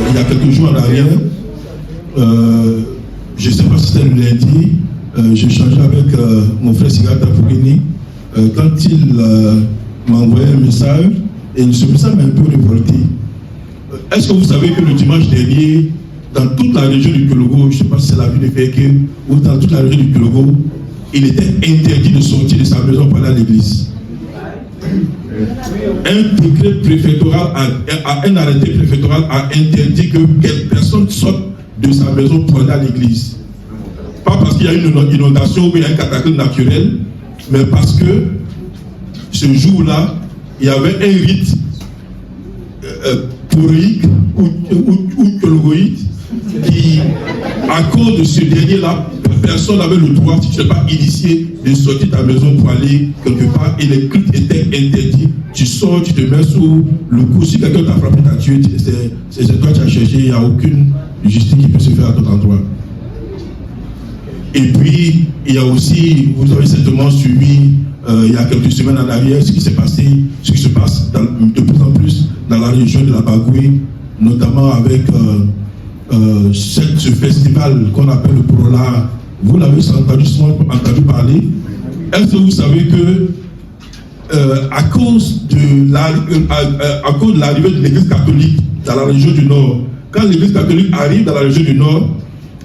Il y a quelques jours en arrière, je ne sais pas si c'était le lundi, j'ai échangé avec mon frère Sigata Fugini quand il m'a envoyé un message et ce message m'a un peu révolté. Est-ce que vous savez que le dimanche dernier, dans toute la région du Kologo, je ne sais pas si c'est la ville de Feke ou dans toute la région du Kologo, il était interdit de sortir de sa maison pour aller à l'église. Un décret préfectoral, un arrêté préfectoral a interdit que personne sorte de sa maison pour aller à l'église. Pas parce qu'il y a une inondation ou il y a un cataclysme naturel, mais parce que ce jour-là, il y avait un rite pourique ou kologoïde qui, à cause de ce dernier-là, personne n'avait le droit, si tu n'es pas initié, de sortir de ta maison pour aller quelque part et les cultes étaient interdits. Tu sors, tu te mets sous le coup. Si quelqu'un t'a frappé, t'a tué, c'est toi qui as cherché, il n'y a aucune justice qui peut se faire à ton endroit. Et puis, il y a aussi, vous avez certainement suivi, il y a quelques semaines en arrière, ce qui s'est passé, ce qui se passe de plus en plus dans la région de la Bagoué, notamment avec ce festival qu'on appelle le Prola. Vous l'avez entendu parler. Est-ce que vous savez que à cause de l'arrivée de l'Église catholique dans la région du Nord, quand l'Église catholique arrive dans la région du Nord,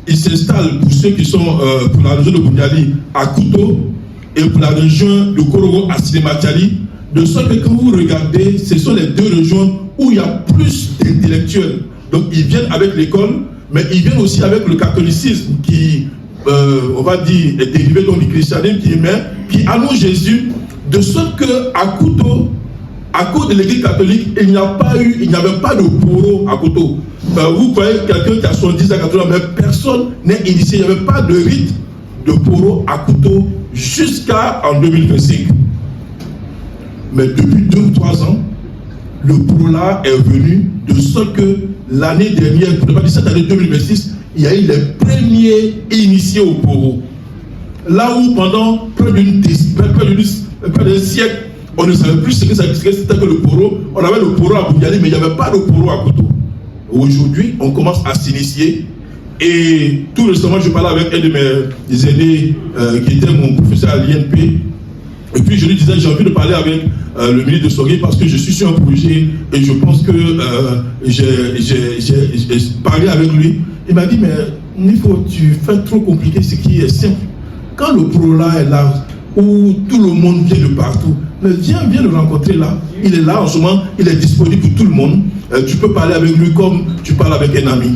il s'installe pour ceux qui sont pour la région de Bouniali à Kouto et pour la région de Korogo à Sinematiali, de sorte que quand vous regardez, ce sont les deux régions où il y a plus d'intellectuels. Donc ils viennent avec l'école, mais ils viennent aussi avec le catholicisme qui, on va dire, est dérivé donc du christianisme qui annonce Jésus, de sorte qu'à Kouto, à cause de l'église catholique, il n'y avait pas de poro à Kouto. Vous voyez quelqu'un qui a 70 à 80 ans, mais personne n'est initié. Il n'y avait pas de rite de poro à Kouto jusqu'en 2025. Mais depuis 2 ou 3 ans, le Prola est venu de sorte que l'année dernière, pour ne pas dire cette année 2026, il y a eu les premiers initiés au Poro. Là où pendant près d'un siècle, on ne savait plus ce que c'était que le Poro. On avait le Poro à Bouniali, mais il n'y avait pas de Poro à Kouto. Aujourd'hui, on commence à s'initier. Et tout récemment, je parlais avec un de mes aînés qui était mon professeur à l'INP. Et puis je lui disais, j'ai envie de parler avec le ministre de Sogui parce que je suis sur un projet et je pense que j'ai parlé avec lui. Il m'a dit, mais Nifo, tu fais trop compliqué ce qui est simple. Quand le Prola est là, où tout le monde vient de partout, mais viens le rencontrer là. Il est là en ce moment, il est disponible pour tout le monde. Tu peux parler avec lui comme tu parles avec un ami.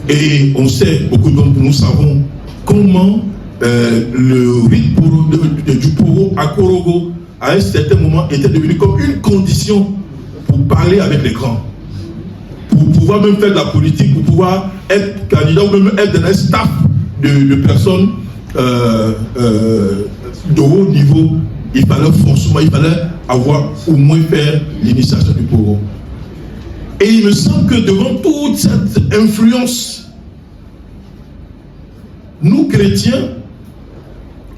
Et on sait, beaucoup d'entre nous savons comment le rite du Poro à Korogo, à un certain moment, était devenu comme une condition pour parler avec les grands. Pour pouvoir même faire de la politique, pour pouvoir être candidat ou même être dans un staff de personnes de haut niveau, il fallait avoir au moins faire l'initiation du Poro. Et il me semble que devant toute cette influence, nous chrétiens,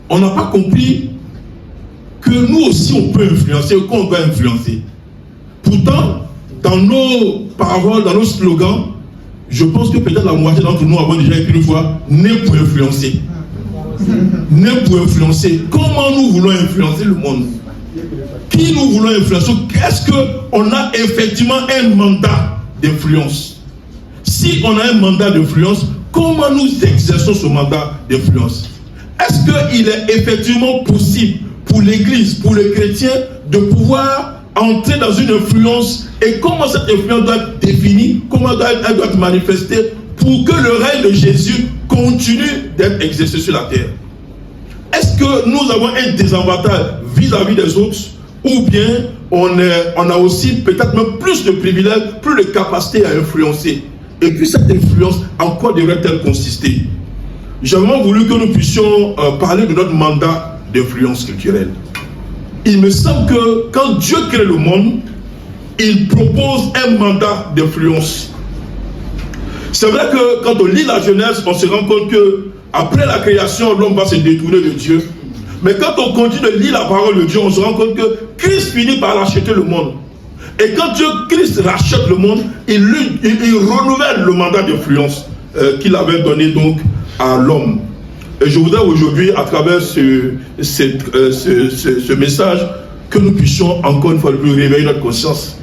on n'a pas compris que nous aussi on peut influencer, qu'on doit influencer. Pourtant, dans nos paroles, dans nos slogans, je pense que peut-être la moitié d'entre nous avons déjà écrit une fois « Né pour influencer ». Né pour influencer. Comment nous voulons influencer le monde? Qui nous voulons influencer? Est-ce qu'on a effectivement un mandat d'influence? Si on a un mandat d'influence, comment nous exerçons ce mandat d'influence? Est-ce qu'il est effectivement possible pour l'Église, pour les chrétiens, de pouvoir entrer dans une influence, et comment cette influence doit être définie, comment elle doit être manifestée pour que le règne de Jésus continue d'être exercé sur la terre? Est-ce que nous avons un désavantage vis-à-vis des autres, ou bien on a aussi peut-être même plus de privilèges, plus de capacité à influencer? Et puis cette influence, en quoi devrait-elle consister? J'ai vraiment voulu que nous puissions parler de notre mandat d'influence culturelle. Il me semble que quand Dieu crée le monde, il propose un mandat d'influence. C'est vrai que quand on lit la Genèse, on se rend compte que après la création, l'homme va se détourner de Dieu. Mais quand on continue de lire la parole de Dieu, on se rend compte que Christ finit par racheter le monde. Et quand Christ rachète le monde, il renouvelle le mandat d'influence qu'il avait donné donc à l'homme. Et je voudrais aujourd'hui, à travers ce message, que nous puissions encore une fois de plus réveiller notre conscience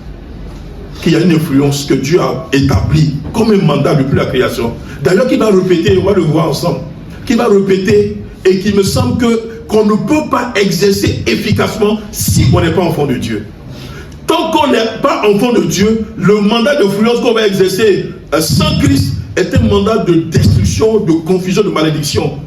qu'il y a une influence que Dieu a établie comme un mandat depuis la création. D'ailleurs, qui va répéter, on va le voir ensemble, qui va répéter, et qui me semble qu'on ne peut pas exercer efficacement si on n'est pas enfant de Dieu. Tant qu'on n'est pas enfant de Dieu, le mandat d'influence qu'on va exercer sans Christ est un mandat de destruction, de confusion, de malédiction.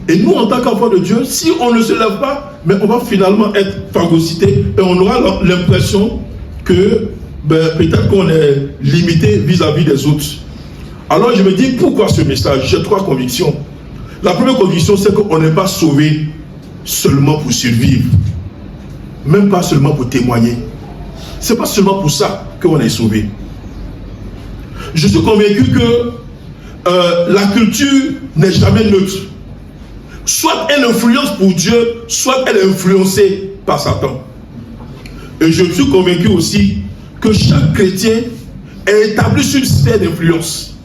Et nous, en tant qu'enfants de Dieu, si on ne se lève pas, mais on va finalement être phagocyté et on aura l'impression que peut-être qu'on est limité vis-à-vis des autres. Alors je me dis, pourquoi ce message? J'ai 3 convictions. La première conviction, c'est qu'on n'est pas sauvé seulement pour survivre, même pas seulement pour témoigner. Ce n'est pas seulement pour ça qu'on est sauvé. Je suis convaincu que la culture n'est jamais neutre. Soit elle influence pour Dieu, soit elle est influencée par Satan. Et je suis convaincu aussi que chaque chrétien est établi sur une sphère d'influence.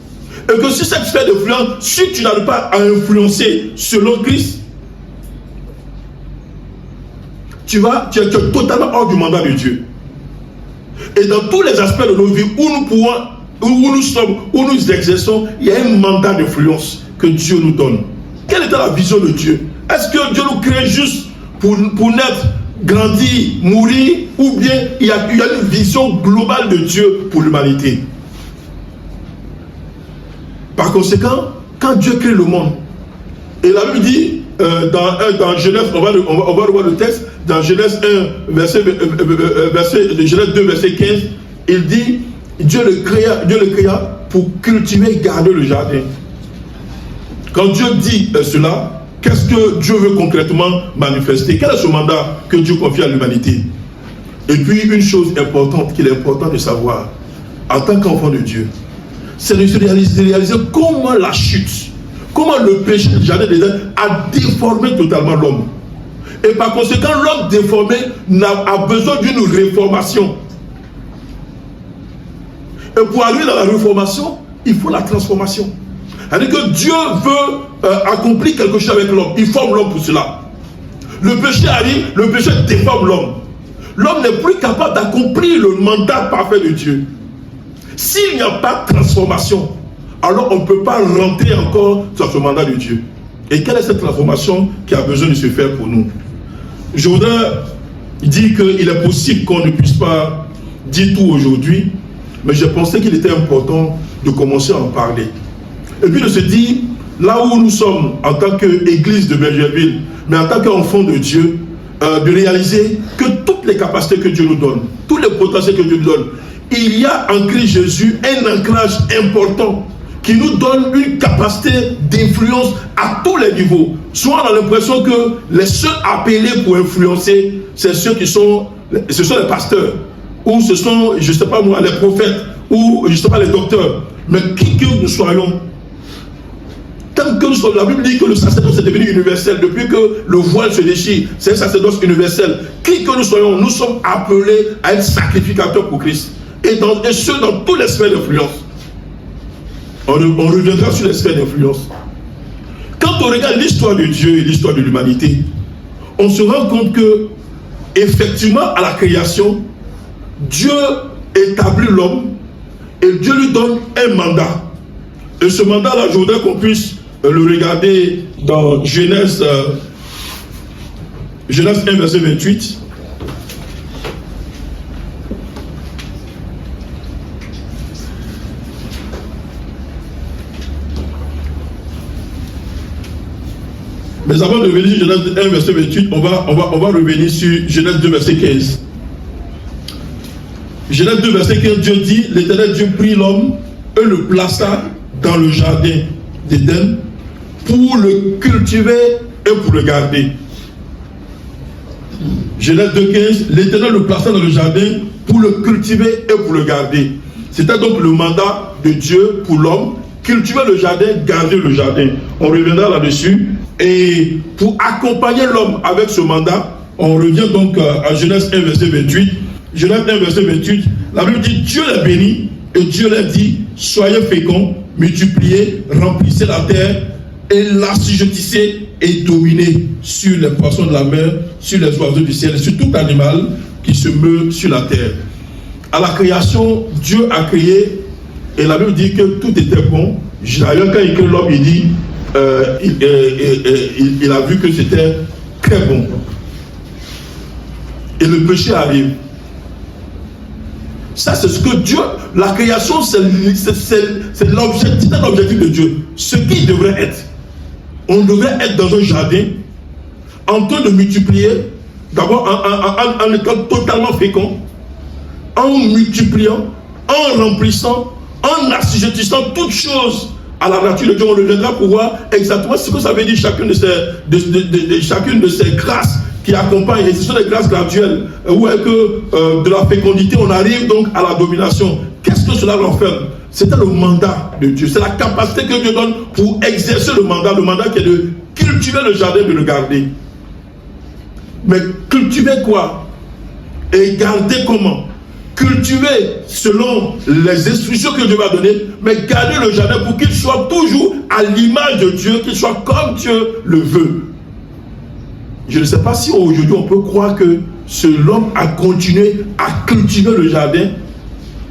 Et que sur cette sphère d'influence, si tu n'arrives pas à influencer selon Christ, tu es totalement hors du mandat de Dieu. Et dans tous les aspects de nos vies où nous sommes, où nous exerçons, il y a un mandat d'influence que Dieu nous donne. Quelle était la vision de Dieu? Est-ce que Dieu nous crée juste pour naître, grandir, mourir, ou bien il y a une vision globale de Dieu pour l'humanité? Par conséquent, quand Dieu crée le monde, et la Bible dit, dans Genèse, on va revoir le texte, dans Genèse 1, Genèse 2, verset 15, il dit, Dieu le créa pour cultiver et garder le jardin. Quand Dieu dit cela, qu'est-ce que Dieu veut concrètement manifester? Quel est ce mandat que Dieu confie à l'humanité? Et puis une chose importante qu'il est important de savoir, en tant qu'enfant de Dieu, c'est de réaliser comment la chute, comment le péché du jardin d'Éden a déformé totalement l'homme. Et par conséquent, l'homme déformé a besoin d'une réformation. Et pour arriver dans la réformation, il faut la transformation. C'est-à-dire que Dieu veut accomplir quelque chose avec l'homme. Il forme l'homme pour cela. Le péché arrive, le péché déforme l'homme. L'homme n'est plus capable d'accomplir le mandat parfait de Dieu. S'il n'y a pas de transformation, alors on ne peut pas rentrer encore dans ce mandat de Dieu. Et quelle est cette transformation qui a besoin de se faire pour nous? Je voudrais dire qu'il est possible qu'on ne puisse pas dire tout aujourd'hui, mais je pensais qu'il était important de commencer à en parler. Et puis de se dire, là où nous sommes en tant qu'église de Bergerville, mais en tant qu'enfants de Dieu, de réaliser que toutes les capacités que Dieu nous donne, tous les potentiels que Dieu nous donne, il y a en Christ Jésus un ancrage important qui nous donne une capacité d'influence à tous les niveaux. Soit on a l'impression que les seuls appelés pour influencer, c'est ce sont les pasteurs, ou ce sont, je ne sais pas moi, les prophètes, ou je ne sais pas les docteurs. Mais qui que nous soyons, tant que nous sommes, la Bible dit que le sacerdoce est devenu universel. Depuis que le voile se déchire, c'est un sacerdoce universel. Qui que nous soyons, nous sommes appelés à être sacrificateurs pour Christ. Et ce, dans tous les sphères d'influence. On reviendra sur les sphères d'influence. Quand on regarde l'histoire de Dieu et l'histoire de l'humanité, on se rend compte que, effectivement, à la création, Dieu établit l'homme et Dieu lui donne un mandat. Et ce mandat-là, je voudrais qu'on puisse le regarder dans Genèse 1, verset 28. Mais avant de revenir sur Genèse 1, verset 28, on va revenir sur Genèse 2, verset 15. Genèse 2, verset 15, Dieu dit, l'Éternel Dieu prit l'homme et le plaça dans le jardin d'Éden pour le cultiver et pour le garder. Genèse 2, 15, l'Éternel le plaça dans le jardin pour le cultiver et pour le garder. C'était donc le mandat de Dieu pour l'homme, cultiver le jardin, garder le jardin. On reviendra là-dessus. Et pour accompagner l'homme avec ce mandat, on revient donc à Genèse 1, verset 28. Genèse 1, verset 28, la Bible dit, Dieu les bénit et Dieu leur dit, soyez féconds, multipliez, remplissez la terre et l'assujettissez et dominez sur les poissons de la mer, sur les oiseaux du ciel, sur tout animal qui se meut sur la terre. À la création, Dieu a créé et la Bible dit que tout était bon. D'ailleurs, quand il crée l'homme, il dit, il a vu que c'était très bon. Et le péché arrive. Ça, c'est ce que Dieu, la création, c'est l'objectif de Dieu. Ce qu'il devrait être. On devrait être dans un jardin, en train de multiplier, d'abord en étant totalement fécond, en multipliant, en remplissant, en assujettissant toutes choses à la nature de Dieu. On reviendra pour voir exactement ce que ça veut dire chacune de ces grâces qui accompagnent, et ce sont des grâces graduelles, où est que de la fécondité, on arrive donc à la domination. Qu'est-ce que cela renferme? C'était le mandat de Dieu, c'est la capacité que Dieu donne pour exercer le mandat qui est de cultiver le jardin, de le garder. Mais cultiver quoi? Et garder comment? Cultiver selon les instructions que Dieu va donner, mais garder le jardin pour qu'il soit toujours à l'image de Dieu, qu'il soit comme Dieu le veut. Je ne sais pas si aujourd'hui on peut croire que l'homme a continué à cultiver le jardin.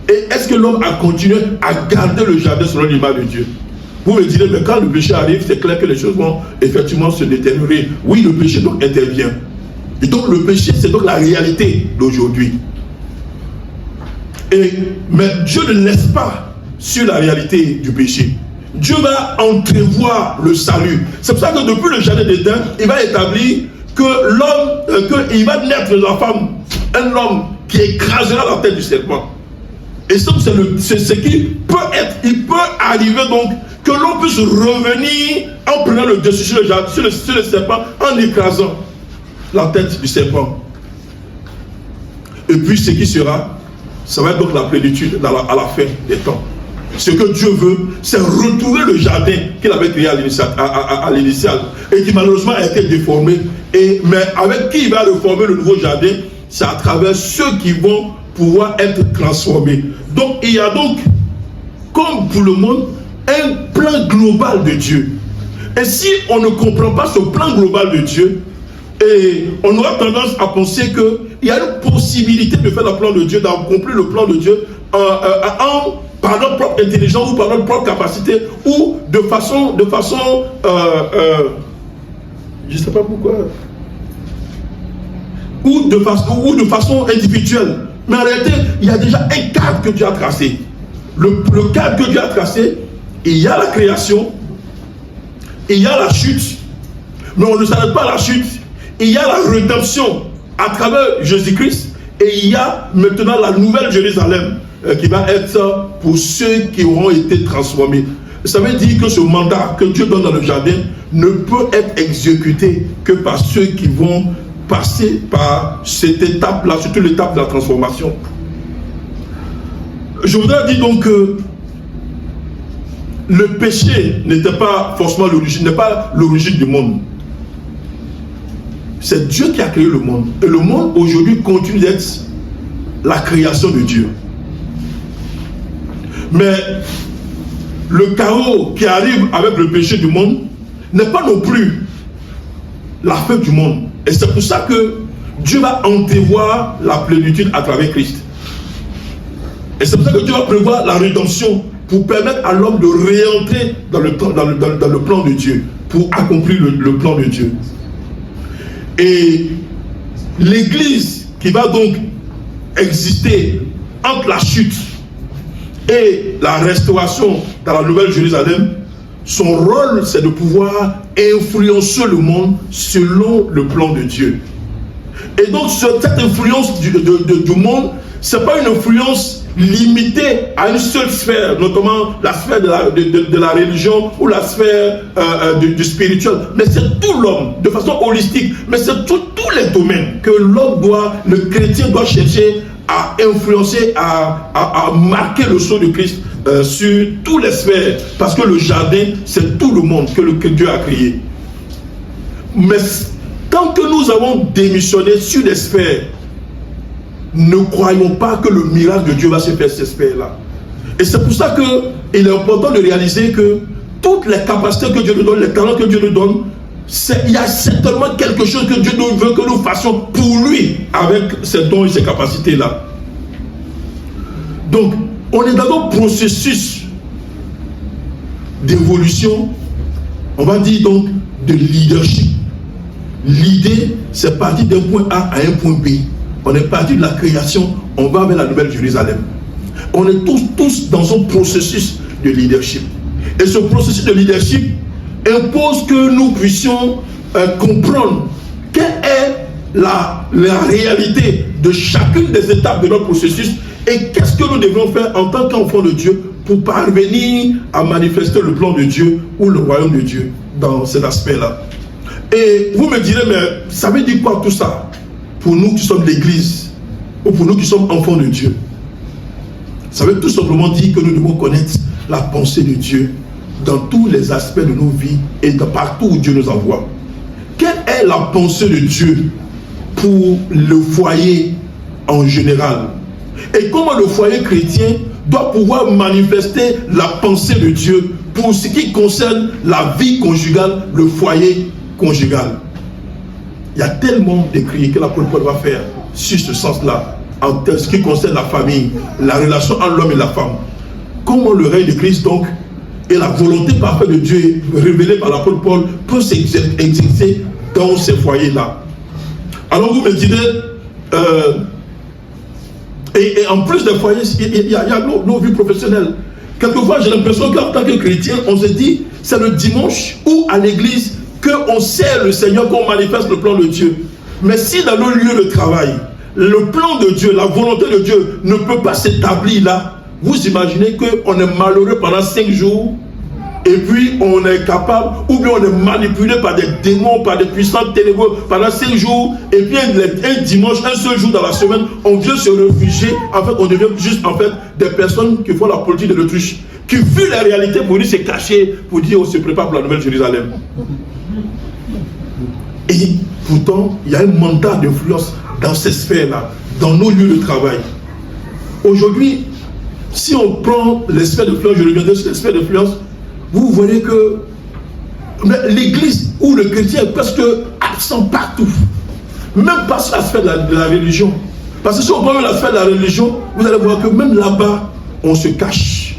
Et est-ce que l'homme a continué à garder le jardin selon l'image de Dieu? Vous me direz, mais quand le péché arrive, c'est clair que les choses vont effectivement se détériorer. Oui, le péché donc intervient. Et donc le péché, c'est donc la réalité d'aujourd'hui. Mais Dieu ne laisse pas sur la réalité du péché. Dieu va entrevoir le salut. C'est pour ça que depuis le jardin d'Éden, il va établir que l'homme, qu'il va naître de la femme, un homme qui écrasera la tête du serpent. Et ça, c'est ce qui peut être. Il peut arriver donc que l'on puisse revenir en prenant le dessus sur le serpent, en écrasant la tête du serpent. Et puis ce qui sera, ça va être donc la plénitude à la fin des temps. Ce que Dieu veut, c'est retrouver le jardin qu'il avait créé à l'initial et qui malheureusement a été déformé. Mais avec qui il va reformer le nouveau jardin, c'est à travers ceux qui vont pouvoir être transformés. Donc il y a donc, comme pour le monde, un plan global de Dieu. Et si on ne comprend pas ce plan global de Dieu, et on aura tendance à penser qu'il y a une possibilité de faire le plan de Dieu, d'accomplir le plan de Dieu par notre propre intelligence ou par notre propre capacité ou de façon je ne sais pas pourquoi, ou de façon individuelle. Mais en réalité, il y a déjà un cadre que Dieu a tracé. Le cadre que Dieu a tracé, il y a la création, il y a la chute, mais on ne s'arrête pas à la chute. Il y a la rédemption à travers Jésus-Christ et il y a maintenant la nouvelle Jérusalem qui va être pour ceux qui auront été transformés. Ça veut dire que ce mandat que Dieu donne dans le jardin ne peut être exécuté que par ceux qui vont passer par cette étape-là, surtout l'étape de la transformation. Je voudrais dire donc que le péché n'était pas forcément l'origine, n'est pas l'origine du monde. C'est Dieu qui a créé le monde. Et le monde aujourd'hui continue d'être la création de Dieu. Mais le chaos qui arrive avec le péché du monde n'est pas non plus la fin du monde. Et c'est pour ça que Dieu va entrevoir la plénitude à travers Christ. Et c'est pour ça que Dieu va prévoir la rédemption pour permettre à l'homme de réentrer dans le plan de Dieu, pour accomplir le plan de Dieu. Et l'Église qui va donc exister entre la chute et la restauration dans la Nouvelle Jérusalem, son rôle, c'est de pouvoir influencer le monde selon le plan de Dieu. Et donc, cette influence du monde, ce n'est pas une influence limitée à une seule sphère, notamment la sphère de la religion ou la sphère du spirituel, mais c'est tout l'homme, de façon holistique, mais c'est tous les domaines que l'homme le chrétien doit chercher à influencer, à marquer le sceau de Christ sur tous les sphères, parce que le jardin, c'est tout le monde que Dieu a créé. Mais tant que nous avons démissionné sur les sphères, ne croyons pas que le miracle de Dieu va se faire sur ces sphères-là. Et c'est pour ça qu'il est important de réaliser que toutes les capacités que Dieu nous donne, les talents que Dieu nous donne, il y a certainement quelque chose que Dieu veut que nous fassions pour lui avec ces dons et ces capacités-là. Donc, on est dans un processus d'évolution, on va dire donc de leadership. L'idée, c'est partir d'un point A à un point B. On est parti de la création, on va vers la Nouvelle Jérusalem. On est tous dans un processus de leadership. Et ce processus de leadership impose que nous puissions comprendre quelle est la réalité de chacune des étapes de notre processus et qu'est-ce que nous devons faire en tant qu'enfants de Dieu pour parvenir à manifester le plan de Dieu ou le royaume de Dieu dans cet aspect-là. Et vous me direz, mais ça veut dire quoi tout ça pour nous qui sommes l'Église ou pour nous qui sommes enfants de Dieu? Ça veut tout simplement dire que nous devons connaître la pensée de Dieu dans tous les aspects de nos vies et de partout où Dieu nous envoie. Quelle est la pensée de Dieu pour le foyer en général? Et comment le foyer chrétien doit pouvoir manifester la pensée de Dieu pour ce qui concerne la vie conjugale, le foyer conjugal? Il y a tellement d'écrits que l'apôtre Paul va faire sur ce sens-là, en ce qui concerne la famille, la relation entre l'homme et la femme. Comment le règne de Christ donc et la volonté parfaite de Dieu révélée par l'apôtre Paul peut s'exercer dans ces foyers-là. Alors vous me direz, et en plus des foyers, il y a nos vies professionnelles. Quelquefois, j'ai l'impression qu'en tant que chrétien, on se dit, c'est le dimanche ou à l'église qu'on sert le Seigneur, qu'on manifeste le plan de Dieu. Mais si dans nos lieux de travail, le plan de Dieu, la volonté de Dieu ne peut pas s'établir là, vous imaginez qu'on est malheureux pendant 5 jours et puis on est capable, ou bien on est manipulé par des démons, par des puissances ténébreuses pendant 5 jours, et puis un dimanche, un seul jour dans la semaine, on vient se réfugier. En fait, on devient juste en fait des personnes qui font la politique de l'autruche, qui fuient la réalité pour dire se cacher, pour dire on se prépare pour la Nouvelle Jérusalem. Et pourtant, il y a un mandat d'influence dans ces sphères-là, dans nos lieux de travail. Aujourd'hui, si on prend les sphères d'influence, je reviendrai sur les sphères d'influence, vous voyez que l'église ou le chrétien est presque absent partout. Même pas sur la sphère de la religion. Parce que si on prend la sphère de la religion, vous allez voir que même là-bas, on se cache.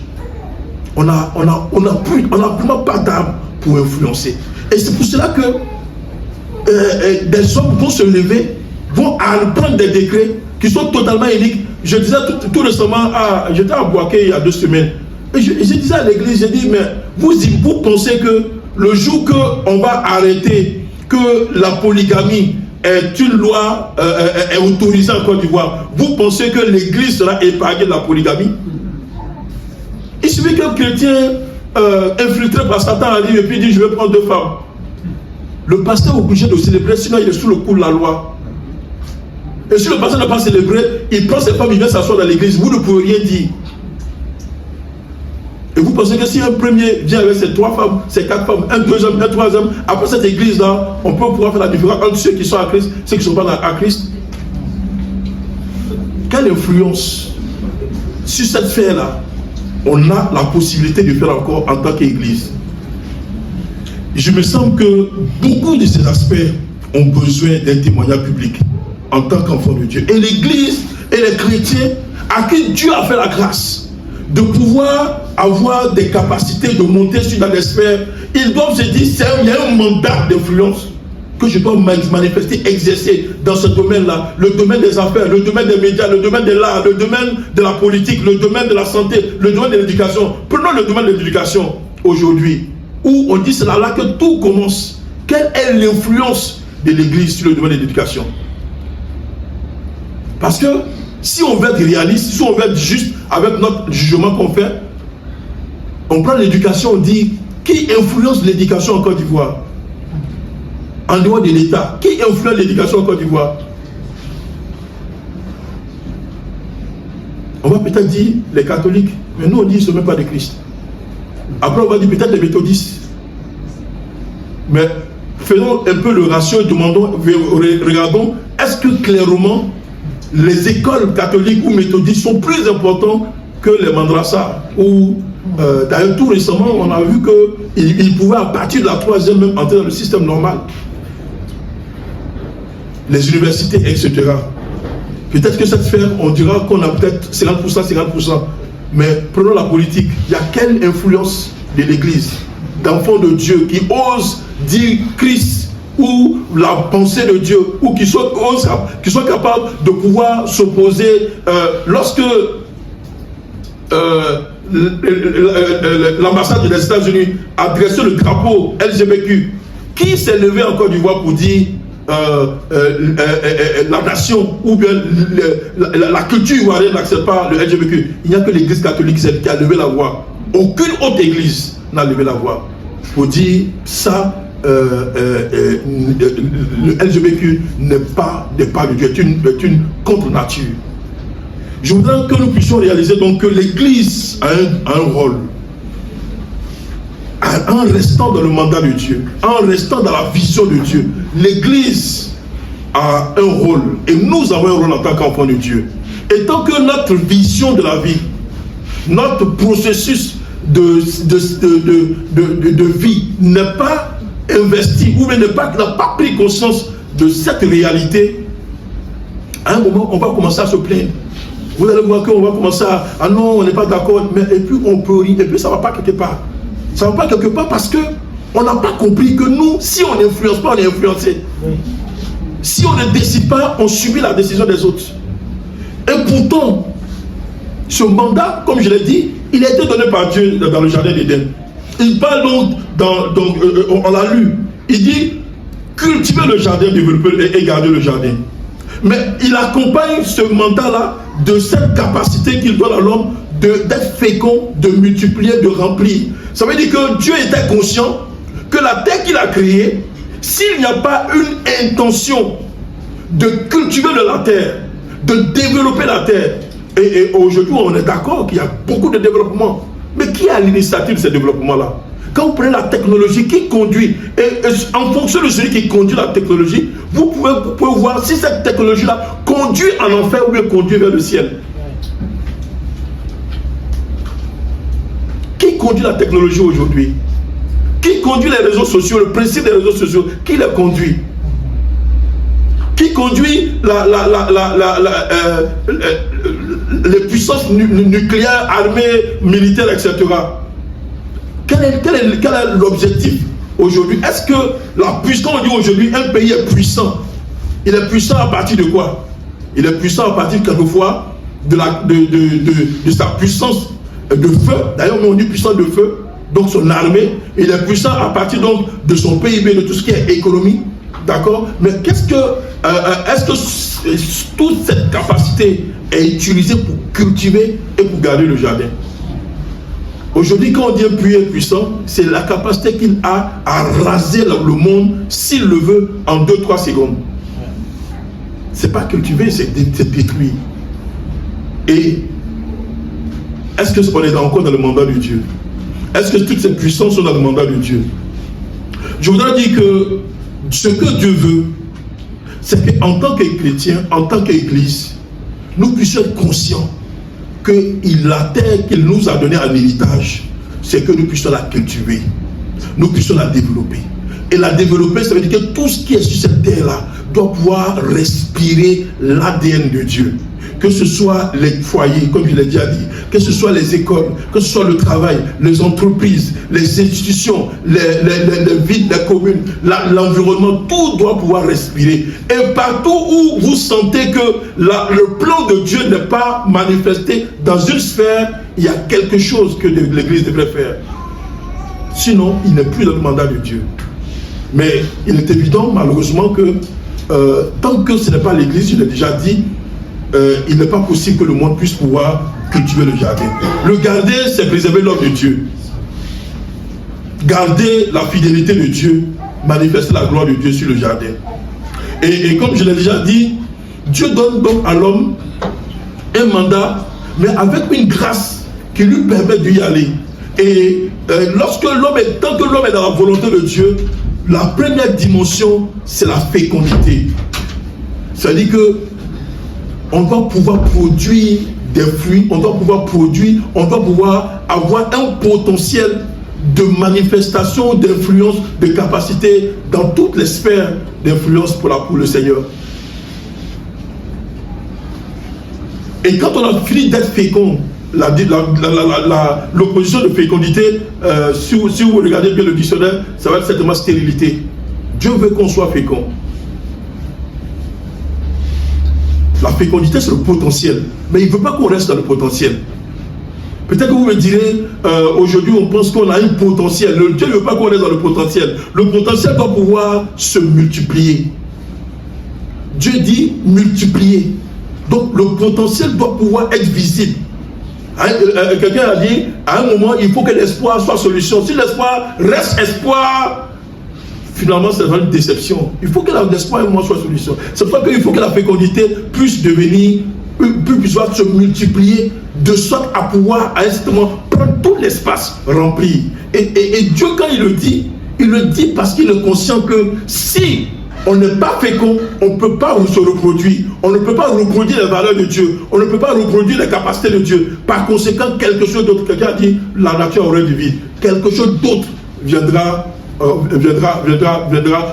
On n'a vraiment pas d'âme pour influencer. Et c'est pour cela que des hommes vont se lever, vont prendre des décrets qui sont totalement uniques. Je disais tout récemment, j'étais à Boaké il y a 2 semaines, et je disais à l'église, j'ai dit, mais vous pensez que le jour qu'on va arrêter que la polygamie est une loi est autorisée en Côte d'Ivoire, vous pensez que l'église sera épargnée de la polygamie? Il suffit qu'un chrétien infiltré par Satan arrive et puis dit, je vais prendre 2 femmes. Le pasteur est obligé de célébrer, sinon il est sous le coup de la loi. Et si le pasteur n'a pas célébré, il prend ses femmes, il vient s'asseoir dans l'église, vous ne pouvez rien dire. Et vous pensez que si un premier vient avec ses 3 femmes, ses 4 femmes, un deuxième, un troisième, après cette église-là, on peut pouvoir faire la différence entre ceux qui sont à Christ et ceux qui ne sont pas à Christ? Quelle influence sur cette sphère-là on a la possibilité de faire encore en tant qu'église? Je me sens que beaucoup de ces aspects ont besoin d'un témoignage public en tant qu'enfant de Dieu. Et l'église et les chrétiens à qui Dieu a fait la grâce de pouvoir avoir des capacités de monter sur dans les sphères, ils doivent se dire, il y a un mandat d'influence que je dois manifester, exercer dans ce domaine-là, le domaine des affaires, le domaine des médias, le domaine de l'art, le domaine de la politique, le domaine de la santé, le domaine de l'éducation. Prenons le domaine de l'éducation aujourd'hui, où on dit c'est là que tout commence. Quelle est l'influence de l'Église sur le domaine de l'éducation? Parce que si on veut être réaliste, si on veut être juste avec notre jugement qu'on fait, on prend l'éducation, on dit qui influence l'éducation en Côte d'Ivoire? En dehors de l'État, qui influence l'éducation en Côte d'Ivoire? On va peut-être dire les catholiques, mais nous on dit ils ne sont même pas de Christ. Après on va dire peut-être les méthodistes. Mais faisons un peu le ratio et demandons, regardons, est-ce que clairement les écoles catholiques ou méthodistes sont plus importantes que les madrasas? Ou d'ailleurs tout récemment on a vu qu'ils pouvaient à partir de la 3e même entrer dans le système normal. Les universités, etc. Peut-être que cette sphère, on dira qu'on a peut-être 50%, 50%. Mais prenons la politique. Il y a quelle influence de l'Église, d'enfants de Dieu qui osent dire Christ ou la pensée de Dieu, ou qui sont capables de pouvoir s'opposer lorsque l'ambassade des États-Unis a dressé le drapeau LGBTQ. Qui s'est levé en Côte d'Ivoire pour dire la nation ou bien la culture ivoirienne n'accepte pas le LGBTQ? Il n'y a que l'église catholique qui a levé la voix. Aucune autre église n'a levé la voix pour dire ça. Le LGBTQ n'est pas de Dieu, est une contre-nature. Je voudrais que nous puissions réaliser donc que l'église a un rôle. En restant dans le mandat de Dieu, en restant dans la vision de Dieu, l'Église a un rôle, et nous avons un rôle en tant qu'enfants de Dieu. Et tant que notre vision de la vie, notre processus de vie n'est pas investi, ou n'a pas pris conscience de cette réalité, à un moment on va commencer à se plaindre. Vous allez voir qu'on va commencer à ah non, on n'est pas d'accord, mais et puis on peut rire, et puis ça ne va pas quelque part. Ça ne va pas quelque part parce qu'on n'a pas compris que nous, si on n'influence pas, on est influencé. Si on ne décide pas, on subit la décision des autres. Et pourtant, ce mandat, comme je l'ai dit, il a été donné par Dieu dans le jardin d'Éden. Il parle donc, on l'a lu, il dit cultiver le jardin, développer et garder le jardin. Mais il accompagne ce mandat-là de cette capacité qu'il donne à l'homme d'être fécond, de multiplier, de remplir. Ça veut dire que Dieu était conscient que la terre qu'il a créée, s'il n'y a pas une intention de cultiver la terre, de développer la terre, et aujourd'hui on est d'accord qu'il y a beaucoup de développement, mais qui a l'initiative de ce développement-là? Quand vous prenez la technologie qui conduit, et en fonction de celui qui conduit la technologie, vous pouvez voir si cette technologie-là conduit en enfer ou bien conduit vers le ciel. Qui conduit la technologie aujourd'hui? Qui conduit les réseaux sociaux, le principe des réseaux sociaux? Qui les conduit? Qui conduit les puissances nucléaires, armées, militaires, etc. Quel est l'objectif aujourd'hui? Est-ce que la puissance, on dit aujourd'hui, un pays est puissant? Il est puissant à partir de quoi? Il est puissant à partir quelquefois de sa puissance de feu. D'ailleurs, on dit puissant de feu. Donc son armée, il est puissant à partir donc de son PIB, de tout ce qui est économie. D'accord? Mais est-ce que toute cette capacité est utilisée pour cultiver et pour garder le jardin? Aujourd'hui, quand on dit un pays est puissant, c'est la capacité qu'il a à raser le monde, s'il le veut, en 2-3 secondes. C'est pas cultiver, c'est détruire. Et est-ce qu'on est encore dans le mandat de Dieu? Est-ce que toutes ces puissances sont dans le mandat de Dieu? Je voudrais dire que ce que Dieu veut, c'est qu'en tant que chrétien, en tant qu'Église, nous puissions être conscients que la terre qu'il nous a donnée en héritage, c'est que nous puissions la cultiver, nous puissions la développer. Et la développer, ça veut dire que tout ce qui est sur cette terre-là doit pouvoir respirer l'ADN de Dieu. que ce soit les foyers, comme je l'ai déjà dit, que ce soit les écoles, que ce soit le travail, les entreprises, les institutions, les villes, les communes, l'environnement, tout doit pouvoir respirer. Et partout où vous sentez que le plan de Dieu n'est pas manifesté dans une sphère, il y a quelque chose que l'Église devrait faire. Sinon, il n'est plus dans le mandat de Dieu. Mais il est évident, malheureusement, que tant que ce n'est pas l'Église, je l'ai déjà dit, il n'est pas possible que le monde puisse pouvoir cultiver le jardin. Le garder, c'est préserver l'œuvre de Dieu. Garder la fidélité de Dieu, manifester la gloire de Dieu sur le jardin. Et comme je l'ai déjà dit, Dieu donne donc à l'homme un mandat, mais avec une grâce qui lui permet d'y aller. Et tant que l'homme est dans la volonté de Dieu, la première dimension, c'est la fécondité. C'est-à-dire que on doit pouvoir produire des fruits, on doit pouvoir avoir un potentiel de manifestation, d'influence, de capacité dans toutes les sphères d'influence pour le Seigneur. Et quand on a fini d'être fécond, l'opposition de fécondité, si vous regardez bien le dictionnaire, ça va être certainement stérilité. Dieu veut qu'on soit fécond. La fécondité, c'est le potentiel. Mais il ne veut pas qu'on reste dans le potentiel. Peut-être que vous me direz, aujourd'hui on pense qu'on a un potentiel. Dieu ne veut pas qu'on reste dans le potentiel. Le potentiel doit pouvoir se multiplier. Dieu dit multiplier. Donc le potentiel doit pouvoir être visible. Quelqu'un a dit, à un moment, il faut que l'espoir soit solution. Si l'espoir reste espoir, finalement, c'est une déception. Il faut que l'espoir et moi soit solution. C'est pour ça qu'il faut que la fécondité puisse devenir, puisse se multiplier, de sorte à pouvoir, à un certain moment, prendre tout l'espace rempli. Et Dieu, quand il le dit parce qu'il est conscient que si on n'est pas fécond, on ne peut pas se reproduire. On ne peut pas reproduire les valeurs de Dieu. On ne peut pas reproduire les capacités de Dieu. Par conséquent, quelque chose d'autre, quelqu'un a dit, la nature aurait du vide. Quelque chose d'autre viendra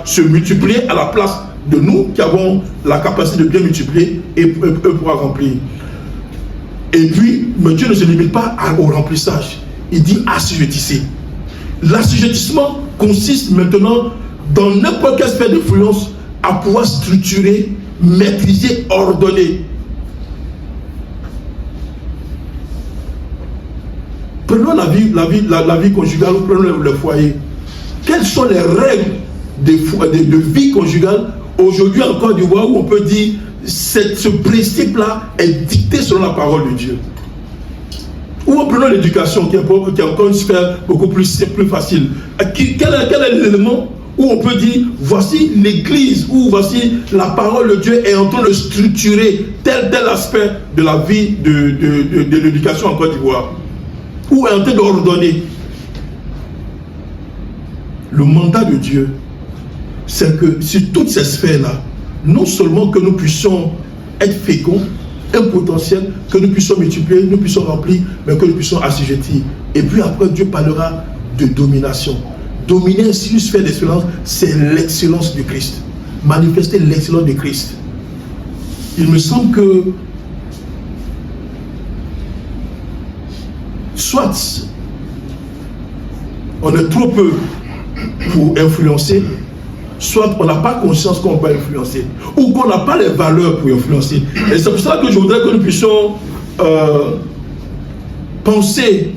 se multiplier à la place de nous qui avons la capacité de bien multiplier et pouvoir remplir. Et puis, mais Dieu ne se limite pas au remplissage. Il dit assujettissez. L'assujettissement consiste maintenant dans n'importe quelle sphère d'influence à pouvoir structurer, maîtriser, ordonner. Prenons la vie conjugale, prenons le foyer. Quelles sont les règles de vie conjugale aujourd'hui en Côte d'Ivoire où on peut dire ce principe-là est dicté selon la parole de Dieu? Ou en prenant l'éducation qui est encore une sphère beaucoup plus simple, plus facile. Quel est l'élément où on peut dire voici l'église, ou voici la parole de Dieu est en train de structurer tel aspect de la vie de l'éducation en Côte d'Ivoire, ou est en train d'ordonner? Le mandat de Dieu, c'est que sur toutes ces sphères-là, non seulement que nous puissions être féconds, un potentiel, que nous puissions multiplier, nous puissions remplir, mais que nous puissions assujettir. Et puis après, Dieu parlera de domination. Dominer ainsi une sphère d'excellence, c'est l'excellence de Christ. Manifester l'excellence de Christ. Il me semble que soit on est trop peu pour influencer, soit on n'a pas conscience qu'on va influencer, ou qu'on n'a pas les valeurs pour influencer. Et c'est pour ça que je voudrais que nous puissions penser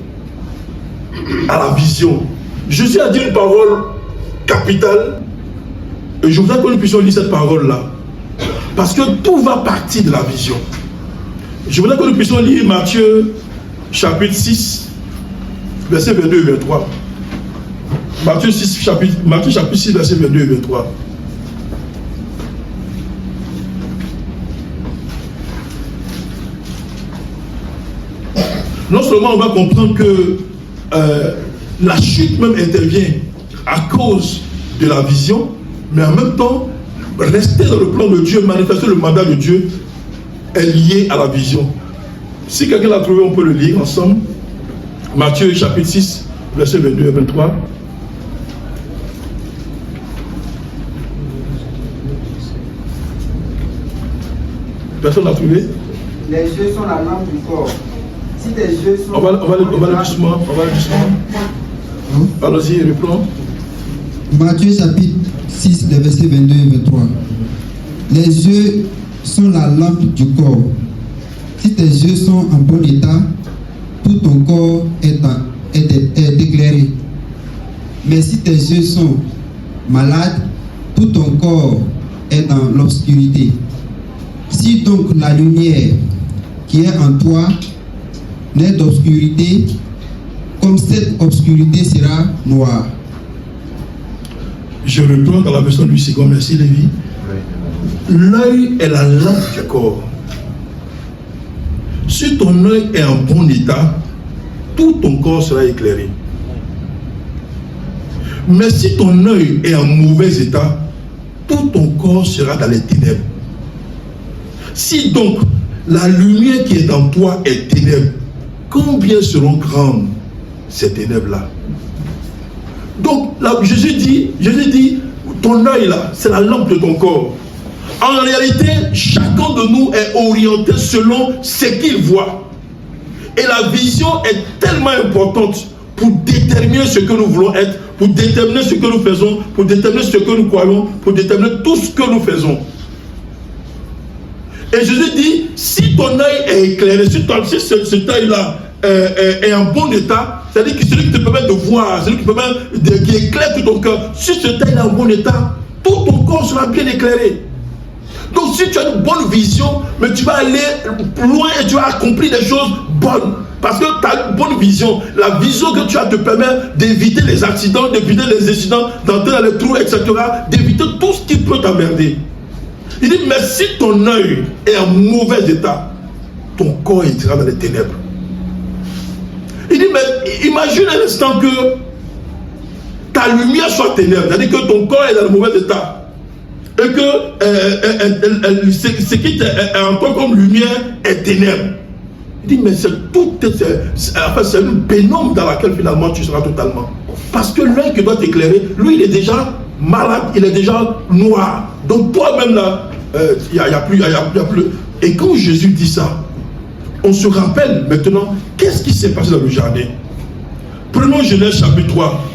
à la vision. Jésus a dit une parole capitale, et je voudrais que nous puissions lire cette parole-là, parce que tout va partir de la vision. Je voudrais que nous puissions lire Matthieu chapitre 6, versets 22 et 23. Matthieu chapitre 6, versets 22 et 23. Non seulement on va comprendre que la chute même intervient à cause de la vision, mais en même temps, rester dans le plan de Dieu, manifester le mandat de Dieu est lié à la vision. Si quelqu'un l'a trouvé, on peut le lire ensemble. Matthieu chapitre 6, versets 22 et 23. Personne n'a trouvé? Les yeux sont la lampe du corps. Si tes yeux sont... On va aller doucement. Allons-y, reprends. Matthieu chapitre 6, les versets 22 et 23. Les yeux sont la lampe du corps. Si tes yeux sont en bon état, tout ton corps est éclairé. Mais si tes yeux sont malades, tout ton corps est dans l'obscurité. Si donc la lumière qui est en toi n'est d'obscurité, comme cette obscurité sera noire. Je reprends dans la version du second. Merci Lévi. L'œil est la lampe du corps. Si ton œil est en bon état, tout ton corps sera éclairé. Mais si ton œil est en mauvais état, tout ton corps sera dans les ténèbres. Si donc la lumière qui est en toi est ténèbre, combien seront grandes ces ténèbres-là? Donc là, Jésus dit, ton œil là, c'est la lampe de ton corps. En réalité, chacun de nous est orienté selon ce qu'il voit. Et la vision est tellement importante pour déterminer ce que nous voulons être, pour déterminer ce que nous faisons, pour déterminer ce que nous croyons, pour déterminer tout ce que nous faisons. Et Jésus dit, si ton œil est éclairé, si cet œil-là est en bon état, c'est-à-dire que celui qui te permet de voir, celui qui éclaire tout ton cœur, si cet œil est en bon état, tout ton corps sera bien éclairé. Donc si tu as une bonne vision, mais tu vas aller loin et tu vas accomplir des choses bonnes. Parce que tu as une bonne vision. La vision que tu as te permet d'éviter les accidents, d'éviter les incidents, d'entrer dans les trous, etc. D'éviter tout ce qui peut t'emmerder. Il dit, mais si ton œil est en mauvais état, ton corps ira dans les ténèbres. Il dit, mais imagine un instant que ta lumière soit ténèbre, c'est-à-dire que ton corps est dans le mauvais état. Et que ce qui est en toi comme lumière est ténèbre. Il dit, mais c'est une pénombre dans laquelle finalement tu seras totalement. Parce que l'œil qui doit t'éclairer, lui, il est déjà malade, il est déjà noir. Donc toi-même là, il n'y a plus. Et quand Jésus dit ça, on se rappelle maintenant, qu'est-ce qui s'est passé dans le jardin? Prenons Genèse chapitre 3,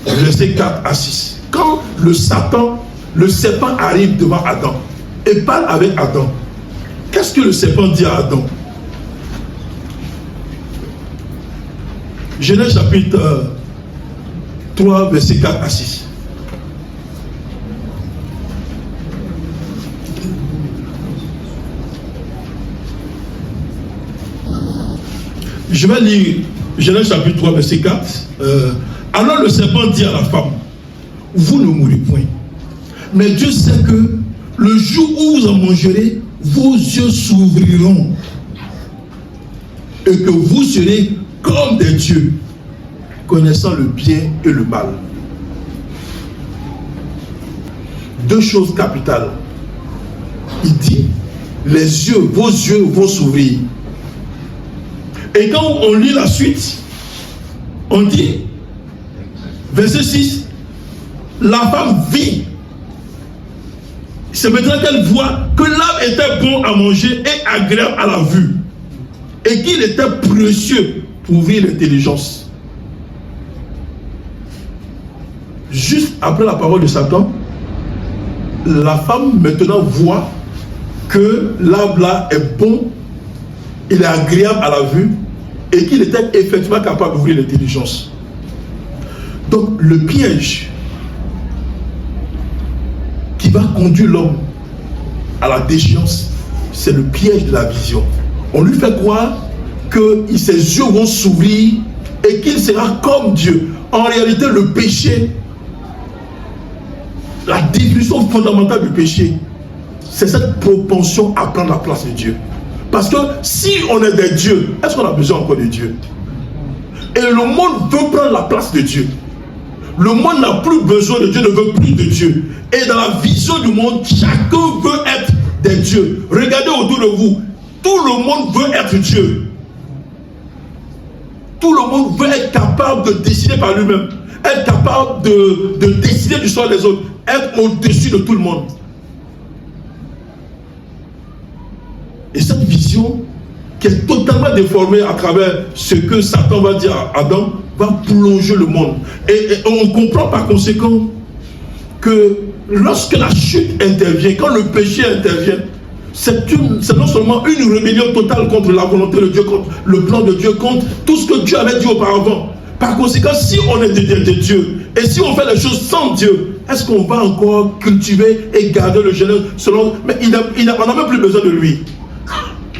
versets 4 à 6. Quand le serpent arrive devant Adam et parle avec Adam, qu'est-ce que le serpent dit à Adam? Genèse chapitre 3, versets 4 à 6. Je vais lire Genèse chapitre 3, verset 4. Alors le serpent dit à la femme, vous ne mourrez point. Mais Dieu sait que le jour où vous en mangerez, vos yeux s'ouvriront et que vous serez comme des dieux, connaissant le bien et le mal. Deux choses capitales. Il dit, vos yeux vont s'ouvrir. Et quand on lit la suite, on dit, verset 6, la femme vit. C'est maintenant qu'elle voit que l'arbre était bon à manger et agréable à la vue. Et qu'il était précieux pour ouvrir l'intelligence. Juste après la parole de Satan, la femme maintenant voit que l'arbre là est bon, il est agréable à la vue et qu'il était effectivement capable d'ouvrir l'intelligence. Donc le piège qui va conduire l'homme à la déchéance, c'est le piège de la vision. On lui fait croire que ses yeux vont s'ouvrir et qu'il sera comme Dieu. En réalité, le péché, la définition fondamentale du péché, c'est cette propension à prendre la place de Dieu. Parce que si on est des dieux, est-ce qu'on a besoin encore de Dieu? Et le monde veut prendre la place de Dieu. Le monde n'a plus besoin de Dieu, ne veut plus de Dieu. Et dans la vision du monde, chacun veut être des dieux. Regardez autour de vous, tout le monde veut être Dieu. Tout le monde veut être capable de décider par lui-même, être capable de décider du sort des autres, être au-dessus de tout le monde. Et cette vision, qui est totalement déformée à travers ce que Satan va dire à Adam, va plonger le monde. Et on comprend par conséquent que lorsque la chute intervient, quand le péché intervient, c'est non seulement une rébellion totale contre la volonté de Dieu, contre le plan de Dieu, contre tout ce que Dieu avait dit auparavant. Par conséquent, si on est de Dieu, et si on fait les choses sans Dieu, est-ce qu'on va encore cultiver et garder le génère selon... Mais on n'a même plus besoin de lui.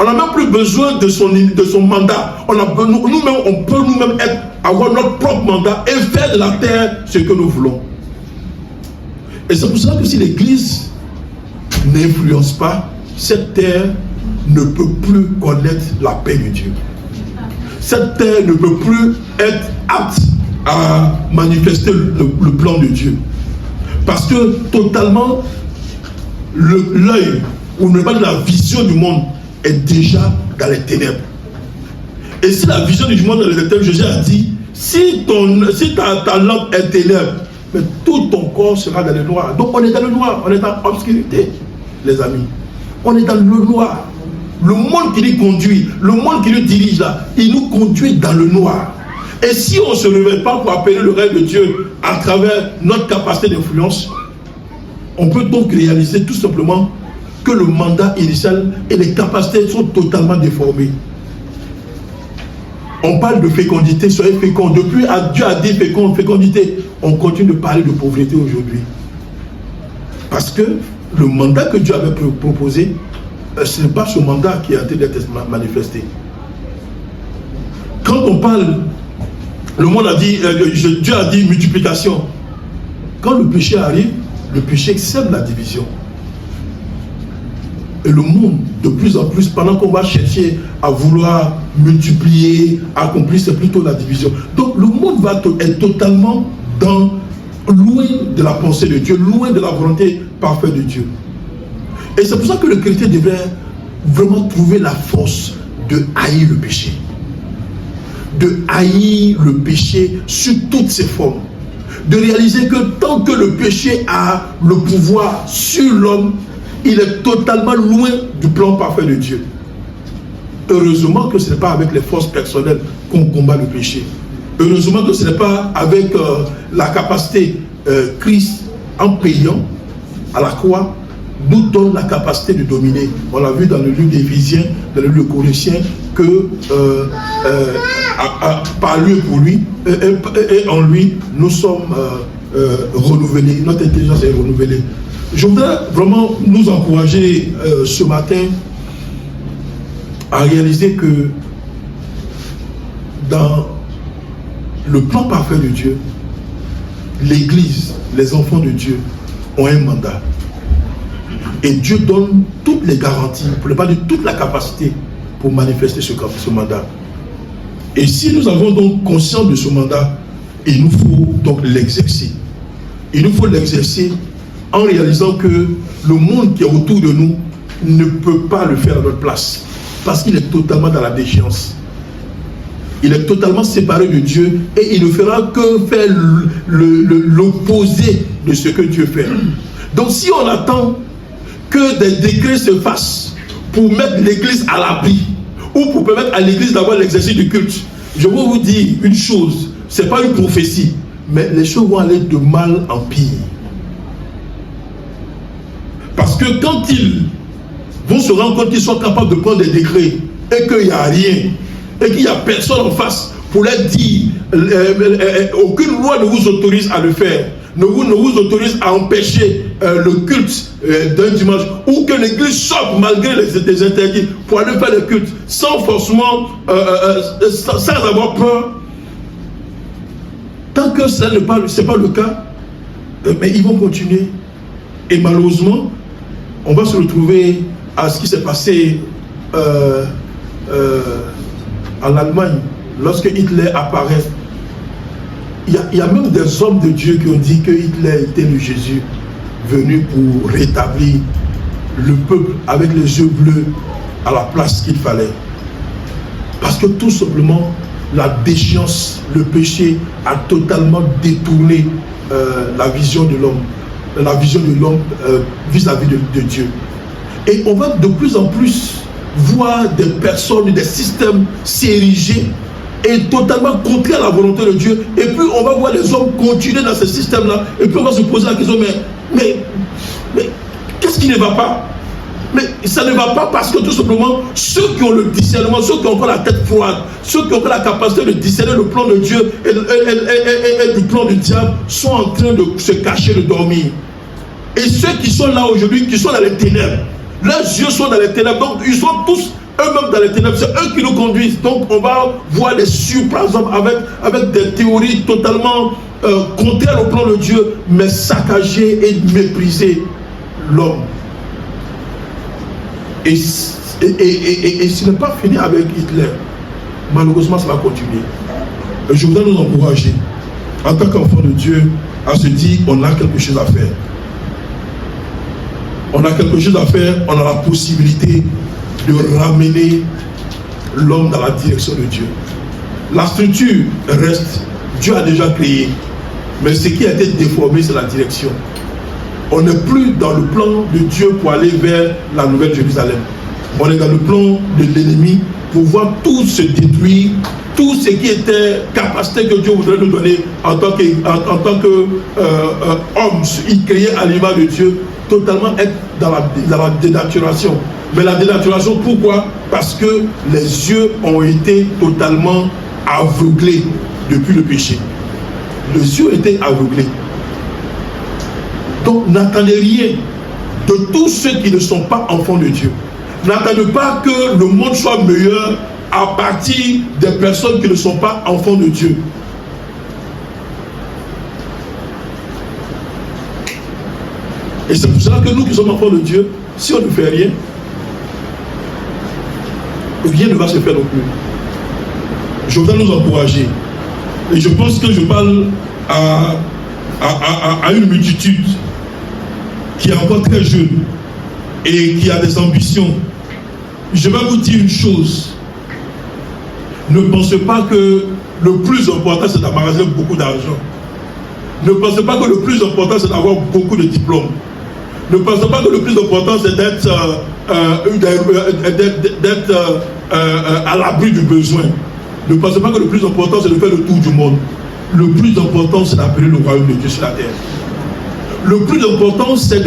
On n'a même plus besoin de son mandat. Nous-mêmes, on peut nous-mêmes avoir notre propre mandat et faire de la terre ce que nous voulons. Et c'est pour ça que si l'Église n'influence pas, cette terre ne peut plus connaître la paix de Dieu. Cette terre ne peut plus être apte à manifester le plan de Dieu. Parce que totalement, l'œil, ou ne pas la vision du monde, est déjà dans les ténèbres. Et si la vision du monde dans les ténèbres, Jésus a dit, si ta lampe est ténèbre, mais tout ton corps sera dans le noir. Donc on est dans le noir, on est dans l'obscurité, les amis. On est dans le noir. Le monde qui nous conduit, le monde qui nous dirige là, il nous conduit dans le noir. Et si on ne se réveille pas pour appeler le règne de Dieu à travers notre capacité d'influence, on peut donc réaliser tout simplement que le mandat initial et les capacités sont totalement déformées. On parle de fécondité, soyez fécond. Depuis, Dieu a dit fécondité. On continue de parler de pauvreté aujourd'hui. Parce que le mandat que Dieu avait proposé, ce n'est pas ce mandat qui est en train d'être manifesté. Quand on parle, le monde a dit, Dieu a dit multiplication. Quand le péché arrive, le péché sème la division. Et le monde, de plus en plus, pendant qu'on va chercher à vouloir multiplier, accomplir, c'est plutôt la division. Donc le monde va être totalement loin de la pensée de Dieu, loin de la volonté parfaite de Dieu. Et c'est pour ça que le chrétien devrait vraiment trouver la force de haïr le péché. De haïr le péché sous toutes ses formes. De réaliser que tant que le péché a le pouvoir sur l'homme, il est totalement loin du plan parfait de Dieu. Heureusement que ce n'est pas avec les forces personnelles qu'on combat le péché. Heureusement que ce n'est pas avec la capacité Christ en payant à la croix nous donne la capacité de dominer. On l'a vu dans le livre d'Éphésiens, dans le livre de Corinthiens, que par lui et pour lui, et en lui, nous sommes renouvelés, notre intelligence est renouvelée. Je voudrais vraiment nous encourager ce matin à réaliser que dans le plan parfait de Dieu, l'Église, les enfants de Dieu ont un mandat. Et Dieu donne toutes les garanties, pour ne pas dire toute la capacité pour manifester ce mandat. Et si nous avons donc conscience de ce mandat, il nous faut donc l'exercer. Il nous faut l'exercer en réalisant que le monde qui est autour de nous ne peut pas le faire à notre place. Parce qu'il est totalement dans la déchéance. Il est totalement séparé de Dieu et il ne fera que faire l'opposé de ce que Dieu fait. Donc si on attend que des décrets se fassent pour mettre l'Église à l'abri ou pour permettre à l'Église d'avoir l'exercice du culte, je vais vous dire une chose, ce n'est pas une prophétie, mais les choses vont aller de mal en pire. Parce que quand ils vont se rendre compte qu'ils sont capables de prendre des décrets et qu'il n'y a rien, et qu'il n'y a personne en face pour leur dire aucune loi ne vous autorise à le faire, ne vous autorise à empêcher le culte d'un dimanche, ou que l'Église sorte malgré les interdits pour aller faire le culte sans forcément, sans avoir peur. Tant que ce n'est pas le cas, mais ils vont continuer. Et malheureusement, on va se retrouver à ce qui s'est passé en Allemagne, lorsque Hitler apparaît. Il y a même des hommes de Dieu qui ont dit que Hitler était le Jésus venu pour rétablir le peuple avec les yeux bleus à la place qu'il fallait. Parce que tout simplement, la déchéance, le péché a totalement détourné la vision de l'homme vis-à-vis de Dieu. Et on va de plus en plus voir des personnes, des systèmes s'ériger et totalement contraire à la volonté de Dieu. Et puis on va voir les hommes continuer dans ce système-là. Et puis on va se poser la question, mais qu'est-ce qui ne va pas? Mais ça ne va pas parce que tout simplement, ceux qui ont le discernement, ceux qui ont encore la tête froide, ceux qui ont encore la capacité de discerner le plan de Dieu et du plan du diable, sont en train de se cacher, de dormir. Et ceux qui sont là aujourd'hui, qui sont dans les ténèbres, leurs yeux sont dans les ténèbres, donc ils sont tous eux-mêmes dans les ténèbres, c'est eux qui nous conduisent. Donc on va voir des par exemple, avec des théories totalement contraires au plan de Dieu, mais saccager et mépriser l'homme. Et ce n'est pas fini avec Hitler. Malheureusement, ça va continuer. Et je voudrais nous encourager, en tant qu'enfants de Dieu, à se dire on a quelque chose à faire. On a quelque chose à faire, on a la possibilité de ramener l'homme dans la direction de Dieu. La structure reste, Dieu a déjà créé, mais ce qui a été déformé, c'est la direction. On n'est plus dans le plan de Dieu pour aller vers la nouvelle Jérusalem. On est dans le plan de l'ennemi pour voir tout se détruire, tout ce qui était capacité que Dieu voudrait nous donner en tant qu'homme, il créait à l'image de Dieu, totalement être dans la dénaturation. Mais la dénaturation, pourquoi? Parce que les yeux ont été totalement aveuglés depuis le péché. Les yeux étaient aveuglés. Donc n'attendez rien de tous ceux qui ne sont pas enfants de Dieu. N'attendez pas que le monde soit meilleur à partir des personnes qui ne sont pas enfants de Dieu. Et c'est pour cela que nous qui sommes enfants de Dieu, si on ne fait rien, rien ne va se faire non plus. Je voudrais nous encourager. Et je pense que je parle à une multitude qui est encore très jeune et qui a des ambitions. Je vais vous dire une chose. Ne pensez pas que le plus important c'est d'emmagasiner beaucoup d'argent. Ne pensez pas que le plus important c'est d'avoir beaucoup de diplômes. Ne pensez pas que le plus important c'est d'être à l'abri du besoin. Ne pensez pas que le plus important c'est de faire le tour du monde. Le plus important c'est d'appeler le royaume de Dieu sur la terre. Le plus important c'est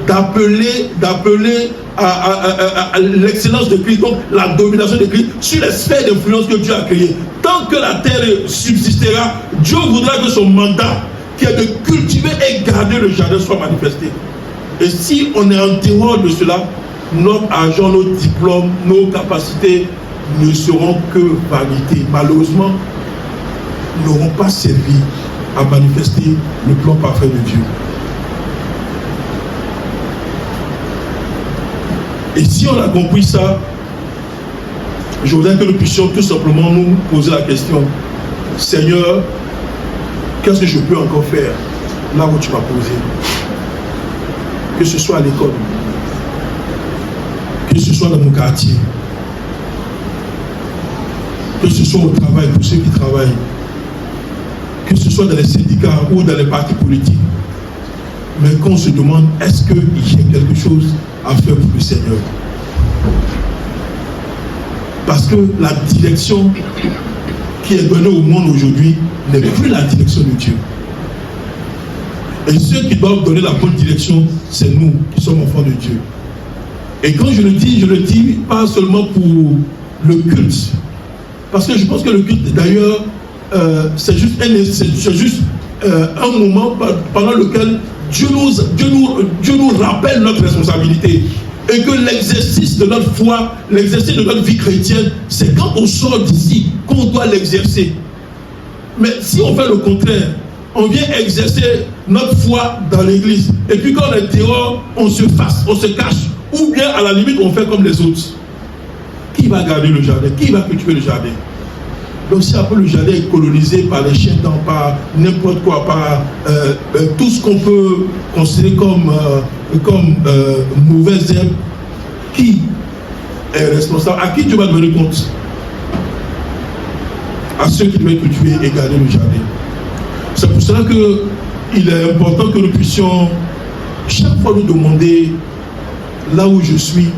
d'appeler à l'excellence de Christ, donc la domination de Christ sur les sphères d'influence que Dieu a créées. Tant que la terre subsistera, Dieu voudra que son mandat, qui est de cultiver et garder le jardin, soit manifesté. Et si on est en dehors de cela, notre argent, nos diplômes, nos capacités ne seront que vanité. Malheureusement, n'auront pas servi à manifester le plan parfait de Dieu. Et si on a compris ça, je voudrais que nous puissions tout simplement nous poser la question: Seigneur, qu'est-ce que je peux encore faire là où tu m'as posé? Que ce soit à l'école, que ce soit dans mon quartier, que ce soit au travail pour ceux qui travaillent, que ce soit dans les syndicats ou dans les partis politiques. Mais qu'on se demande, est-ce qu'il y a quelque chose à faire pour le Seigneur? Parce que la direction qui est donnée au monde aujourd'hui n'est plus la direction de Dieu. Et ceux qui doivent donner la bonne direction, c'est nous qui sommes enfants de Dieu. Et quand je le dis pas seulement pour le culte. Parce que je pense que le culte, d'ailleurs, c'est juste un moment pendant lequel Dieu nous rappelle notre responsabilité. Et que l'exercice de notre foi, l'exercice de notre vie chrétienne, c'est quand on sort d'ici qu'on doit l'exercer. Mais si on fait le contraire, on vient exercer notre foi dans l'église. Et puis quand on est dehors, on se cache. Ou bien à la limite, on fait comme les autres. Qui va garder le jardin? Qui va cultiver le jardin? Donc si après le jardin est colonisé par les chiens d'en, par n'importe quoi, par tout ce qu'on peut considérer comme mauvaises herbes, qui est responsable? À qui Dieu va donner compte? À ceux qui doivent cultiver et garder le jardin. C'est pour cela qu'il est important que nous puissions chaque fois nous demander là où je suis,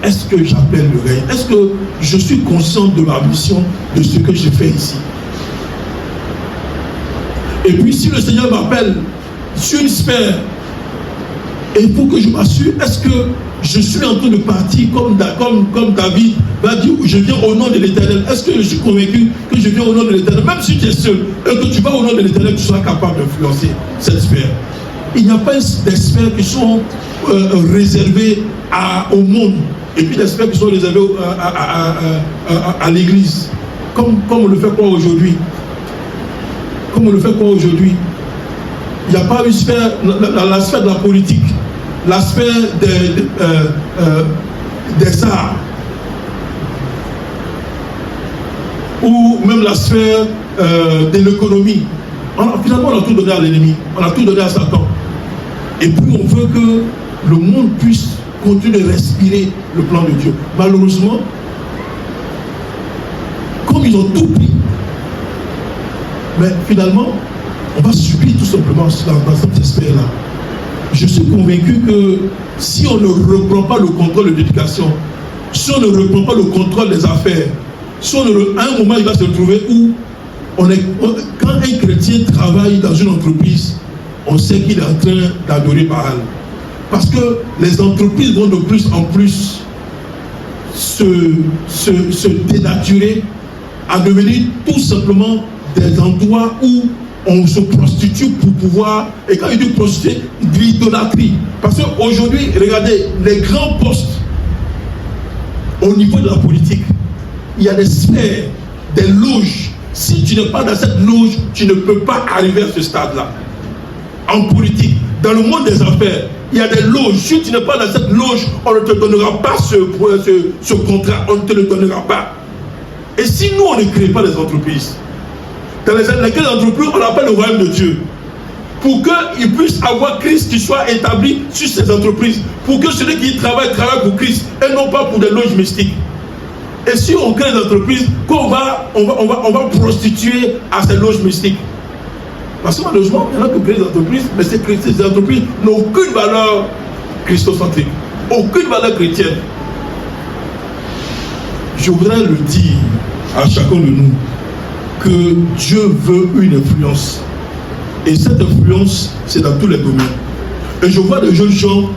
est-ce que j'appelle le règne? Est-ce que je suis conscient de ma mission, de ce que je fais ici? Et puis si le Seigneur m'appelle sur une sphère, et il faut que je m'assure, est-ce que je suis en train de partir comme David va dire, je viens au nom de l'Éternel? Est-ce que je suis convaincu que je viens au nom de l'Éternel? Même si tu es seul et que tu vas au nom de l'Éternel, tu seras capable d'influencer cette sphère. Il n'y a pas des sphères qui sont réservées au monde, et puis des sphères qui sont réservées à l'Église, comme on le fait quoi aujourd'hui. Comme on le fait quoi aujourd'hui. Il n'y a pas une sphère, la sphère de la politique, la sphère des arts, ou même la sphère de l'économie. Finalement, on a tout donné à l'ennemi, on a tout donné à Satan. Et puis on veut que le monde puisse continuer de respirer le plan de Dieu. Malheureusement, comme ils ont tout pris, mais finalement, on va subir tout simplement dans cette sphère-là. Je suis convaincu que si on ne reprend pas le contrôle de l'éducation, si on ne reprend pas le contrôle des affaires, si à un moment il va se trouver où quand un chrétien travaille dans une entreprise, on sait qu'il est en train d'adorer Baal. Parce que les entreprises vont de plus en plus se dénaturer à devenir tout simplement des endroits où on se prostitue pour pouvoir, et quand il dit prostituer, il dit idolâtrie. Parce qu'aujourd'hui, regardez, les grands postes au niveau de la politique, il y a des sphères, des loges. Si tu n'es pas dans cette loge, tu ne peux pas arriver à ce stade-là. En politique, dans le monde des affaires, il y a des loges. Si tu n'es pas dans cette loge, on ne te donnera pas ce contrat, on ne te le donnera pas. Et si nous, on ne crée pas des entreprises, dans lesquelles entreprises, on appelle le royaume de Dieu, pour qu'il puisse avoir Christ qui soit établi sur ces entreprises, pour que celui qui travaille pour Christ et non pas pour des loges mystiques. Et si on crée des entreprises, on va prostituer à ces loges mystiques. Parce que malheureusement, il y en a qui créent des entreprises, mais ces entreprises n'ont aucune valeur christocentrique, aucune valeur chrétienne. Je voudrais le dire à chacun de nous, que Dieu veut une influence. Et cette influence, c'est dans tous les domaines. Et je vois des jeunes gens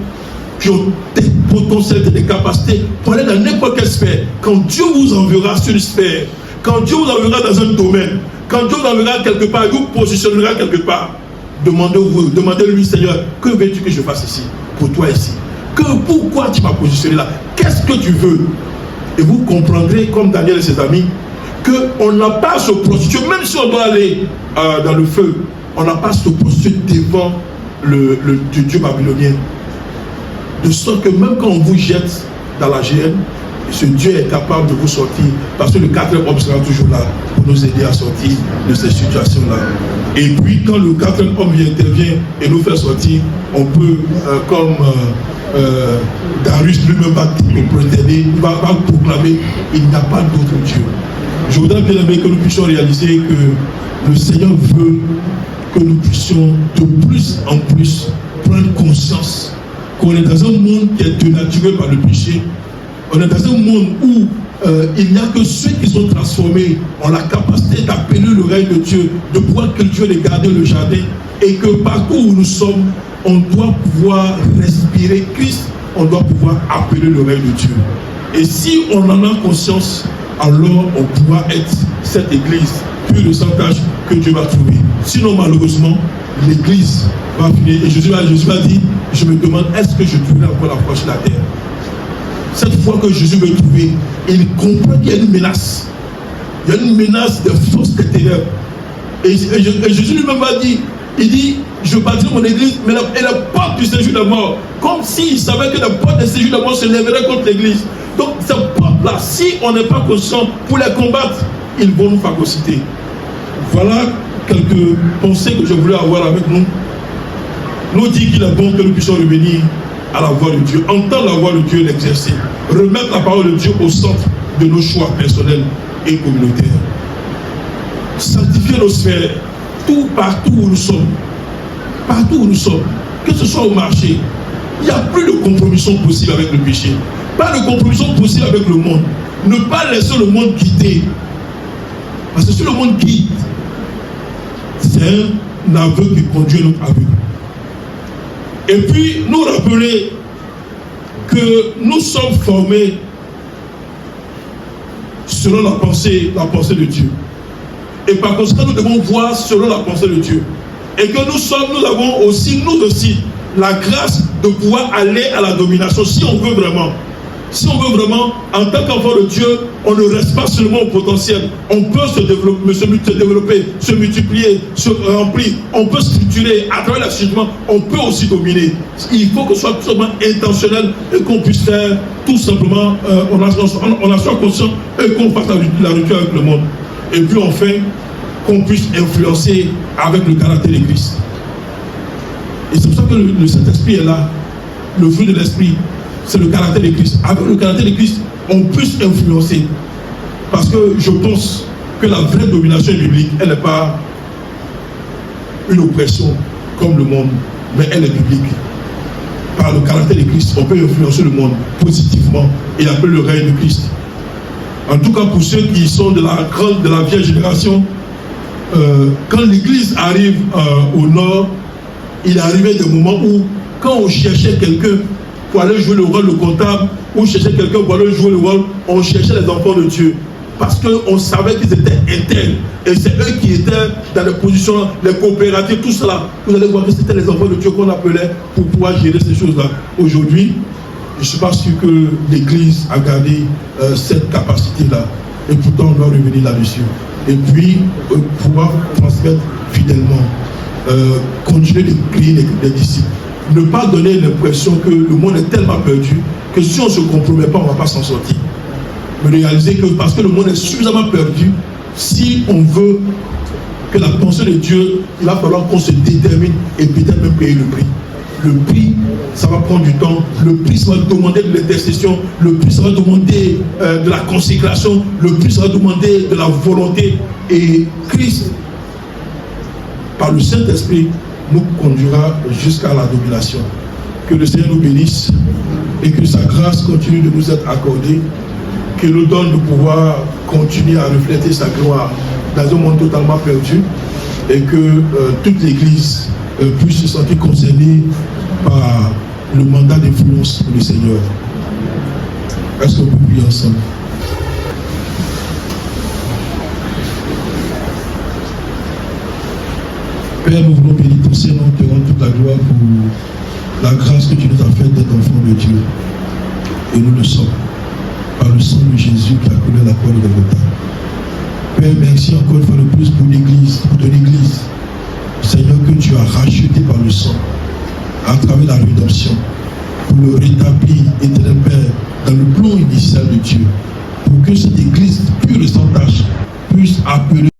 qui ont des potentiels, des capacités pour aller dans n'importe quelle sphère. Quand Dieu vous enverra sur une sphère, quand Dieu vous enverra dans un domaine, quand Dieu vous enverra quelque part, il vous positionnera quelque part, demandez-lui, Seigneur, que veux-tu que je fasse ici, pour toi ici? Pourquoi tu m'as positionné là? Qu'est-ce que tu veux? Et vous comprendrez, comme Daniel et ses amis, qu'on n'a pas à se prostituer, même si on doit aller dans le feu, on n'a pas à se prostituer devant le Dieu babylonien. De sorte que même quand on vous jette dans la géhenne, ce Dieu est capable de vous sortir, parce que le quatrième homme sera toujours là pour nous aider à sortir de ces situations-là. Et puis quand le quatrième homme intervient et nous fait sortir, on peut, comme Darius lui-même va protéger, il va proclamer, il n'y a pas d'autre Dieu. Je voudrais bien aimer que nous puissions réaliser que le Seigneur veut que nous puissions de plus en plus prendre conscience qu'on est dans un monde qui est dénaturé par le péché. On est dans un monde où il n'y a que ceux qui sont transformés ont la capacité d'appeler le règne de Dieu, de pouvoir cultiver et garder le jardin, et que partout où nous sommes, on doit pouvoir respirer Christ, on doit pouvoir appeler le règne de Dieu. Et si on en a conscience, alors on pourra être cette église pure de sang-tache que Dieu va trouver. Sinon, malheureusement, l'église va finir. Et Jésus va dire, je me demande, est-ce que je trouverai encore la proche de la terre? Cette fois que Jésus veut trouver, il comprend qu'il y a une menace. Il y a une menace de force des ténèbres. Et Jésus lui-même va dire, il dit, je bâtirai mon église, mais la porte du séjour de mort, comme s'il savait que la porte du séjour de mort se lèverait contre l'église. Donc, ces portes-là, si on n'est pas conscient pour les combattre, ils vont nous phagocyter. Voilà quelques pensées que je voulais avoir avec nous. Nous dire qu'il est bon que nous puissions revenir à la voix de Dieu, entendre la voix de Dieu, l'exercer, remettre la parole de Dieu au centre de nos choix personnels et communautaires. Sanctifier nos sphères, partout où nous sommes, que ce soit au marché, il n'y a plus de compromission possible avec le péché. Pas de compromission possible avec le monde. Ne pas laisser le monde guider. Parce que si le monde guide, c'est un aveu qui conduit notre aveu. Et puis, nous rappeler que nous sommes formés selon la pensée de Dieu. Et par conséquent, nous devons voir selon la pensée de Dieu. Et que nous avons aussi, la grâce de pouvoir aller à la domination si on veut vraiment. Si on veut vraiment, en tant qu'enfant de Dieu, on ne reste pas seulement au potentiel. On peut se développer, se multiplier, se remplir. On peut structurer. À travers l'assistement, on peut aussi dominer. Il faut que ce soit tout simplement intentionnel et qu'on puisse faire tout simplement, on a soit conscient et qu'on fasse la rupture avec le monde. Et puis enfin, qu'on puisse influencer avec le caractère de Christ. Et c'est pour ça que le Saint-Esprit est là. Le fruit de l'Esprit, c'est le caractère de Christ. Avec le caractère de Christ, on puisse influencer. Parce que je pense que la vraie domination biblique, elle n'est pas une oppression comme le monde, mais elle est biblique. Par le caractère de Christ, on peut influencer le monde positivement et appeler le règne de Christ. En tout cas, pour ceux qui sont de la vieille génération, quand l'Église arrive au nord, il arrivait des moments où, quand on cherchait quelqu'un pour aller jouer le rôle de comptable, ou cherchait quelqu'un pour aller jouer le rôle, on cherchait les enfants de Dieu. Parce qu'on savait qu'ils étaient intègres. Et c'est eux qui étaient dans les positions, les coopératives, tout cela. Vous allez voir que c'était les enfants de Dieu qu'on appelait pour pouvoir gérer ces choses-là. Aujourd'hui, je ne suis pas sûr que l'Église a gardé cette capacité-là. Et pourtant, on doit revenir là-dessus. Et puis, pouvoir transmettre fidèlement, continuer de créer des disciples. Ne pas donner l'impression que le monde est tellement perdu que si on ne se compromet pas, on ne va pas s'en sortir. Mais réaliser que parce que le monde est suffisamment perdu, si on veut que la pensée de Dieu, il va falloir qu'on se détermine et peut-être même payer le prix. Le prix, ça va prendre du temps. Le prix, ça va demander de l'intercession. Le prix, ça va demander de la consécration. Le prix, ça va demander de la volonté. Et Christ, par le Saint-Esprit, nous conduira jusqu'à la domination. Que le Seigneur nous bénisse et que sa grâce continue de nous être accordée, qu'il nous donne de pouvoir continuer à refléter sa gloire dans un monde totalement perdu et que toute l'Église puisse se sentir concernée par le mandat d'influence pour le Seigneur. Est-ce qu'on peut prier ensemble? Père, nous voulons bénir ton Seigneur, te rendre toute la gloire pour la grâce que tu nous as faite d'être enfants de Dieu. Et nous le sommes, par le sang de Jésus qui a coulé la croix de Golgotha. Père, merci encore une fois de plus pour l'Église, pour